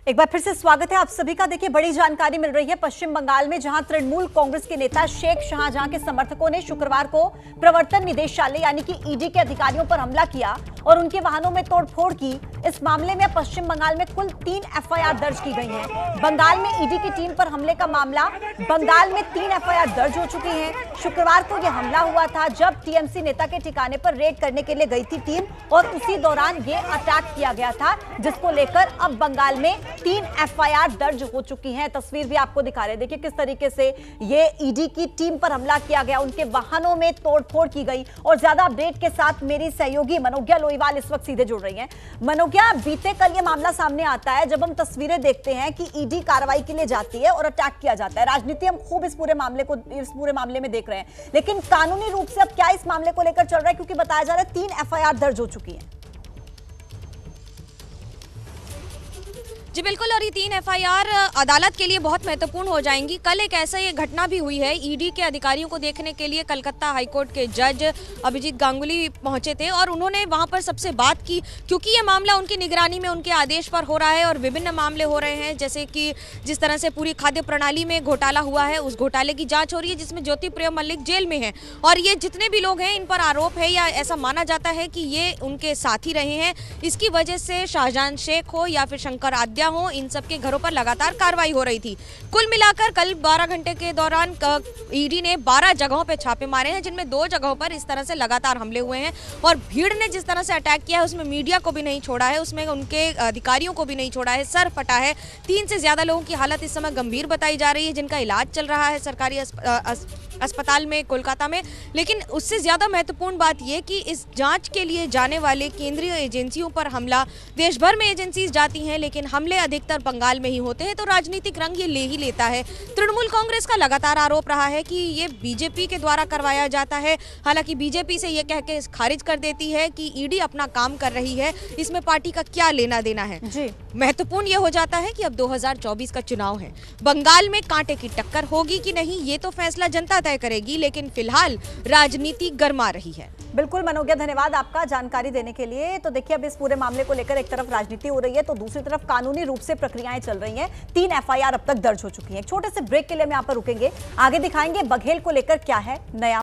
एक बार फिर से स्वागत है आप सभी का। देखिए, बड़ी जानकारी मिल रही है पश्चिम बंगाल में, जहां तृणमूल कांग्रेस के नेता शेख शाहजहां के समर्थकों ने शुक्रवार को प्रवर्तन निदेशालय यानी कि ईडी के अधिकारियों पर हमला किया और उनके वाहनों में तोड़फोड़ की। इस मामले में पश्चिम बंगाल में कुल 3 एफआईआर दर्ज की गई हैं। बंगाल में ईडी की टीम पर हमले का मामला, बंगाल में 3 एफआईआर दर्ज हो चुकी हैं। शुक्रवार को यह हमला हुआ था जब टीएमसी नेता के ठिकाने पर रेड करने के लिए गई थी टीम, और उसी दौरान ये अटैक किया गया था, जिसको लेकर अब बंगाल में 3 एफआईआर दर्ज हो चुकी हैं। तस्वीर भी आपको दिखा रहे हैं। देखिए किस तरीके से ये ईडी की टीम पर हमला किया गया, उनके वाहनों में तोड़फोड़ की गई। और ज्यादा अपडेट के साथ मेरी सहयोगी मनोज्ञा लोईवाल इस वक्त सीधे जुड़ रही हैं। मनोज्ञा, बीते कल ये मामला सामने आता है जब हम तस्वीरें देखते हैं कि ईडी कार्रवाई के लिए जाती है और अटैक किया जाता है। राजनीति हम खूब इस पूरे मामले में देख रहे हैं, लेकिन कानूनी रूप से अब क्या इस मामले को लेकर चल रहा है, क्योंकि बताया जा रहा है 3 एफआईआर दर्ज हो चुकी है। जी बिल्कुल, और ये 3 एफआईआर अदालत के लिए बहुत महत्वपूर्ण हो जाएंगी। कल एक ऐसा ये घटना भी हुई है। ईडी के अधिकारियों को देखने के लिए कलकत्ता हाईकोर्ट के जज अभिजीत गांगुली पहुंचे थे और उन्होंने वहां पर सबसे बात की, क्योंकि ये मामला उनकी निगरानी में उनके आदेश पर हो रहा है और विभिन्न मामले हो रहे हैं। जैसे कि जिस तरह से पूरी खाद्य प्रणाली में घोटाला हुआ है, उस घोटाले की जाँच हो रही है जिसमें ज्योति प्रिय मल्लिक जेल में है, और ये जितने भी लोग हैं इन पर आरोप है या ऐसा माना जाता है कि ये उनके साथी रहे हैं। इसकी वजह से शाहजहां शेख हो या फिर शंकर आद्या हो, इन सब के घरों पर लगातार कार्रवाई हो रही थी। कुल मिलाकर कल 12 घंटे के दौरान ईडी ने 12 जगहों पे छापे मारे हैं, जिनमें 2 जगहों पर इस तरह से लगातार हमले हुए हैं। और भीड़ ने जिस तरह से अटैक किया है उसमें मीडिया को भी नहीं छोड़ा है, उसमें उनके अधिकारियों को भी नहीं छोड़ा है, सर फटा है। 3 से ज्यादा लोगों की हालत इस समय गंभीर बताई जा रही है, जिनका इलाज चल रहा है सरकारी अस्पताल में कोलकाता में। लेकिन उससे ज्यादा महत्वपूर्ण बात यह कि इस जांच के लिए जाने वाले केंद्रीय एजेंसियों पर हमला, देश भर में एजेंसीज जाती हैं लेकिन हमले अधिकतर बंगाल में ही होते हैं, तो राजनीतिक रंग ये ले ही लेता है। तृणमूल कांग्रेस का लगातार आरोप रहा है कि ये बीजेपी के द्वारा करवाया जाता है। हालांकि बीजेपी से ये कह के खारिज कर देती है कि ईडी अपना काम कर रही है, इसमें पार्टी का क्या लेना देना है। जी महत्वपूर्ण ये हो जाता है कि अब 2024 का चुनाव है, बंगाल में कांटे की टक्कर होगी कि नहीं ये तो फैसला जनता तय करेगी, लेकिन फिलहाल राजनीति गर्मा रही है। बिल्कुल मनोज्ञा, धन्यवाद आपका जानकारी देने के लिए। तो देखिए, अब इस पूरे मामले को लेकर एक तरफ राजनीति हो रही है तो दूसरी तरफ कानूनी रूप से प्रक्रियाएं चल रही हैं। 3 एफआईआर अब तक दर्ज हो चुकी हैं। एक छोटे से ब्रेक के लिए हम यहाँ पर रुकेंगे, आगे दिखाएंगे बघेल को लेकर क्या है नया।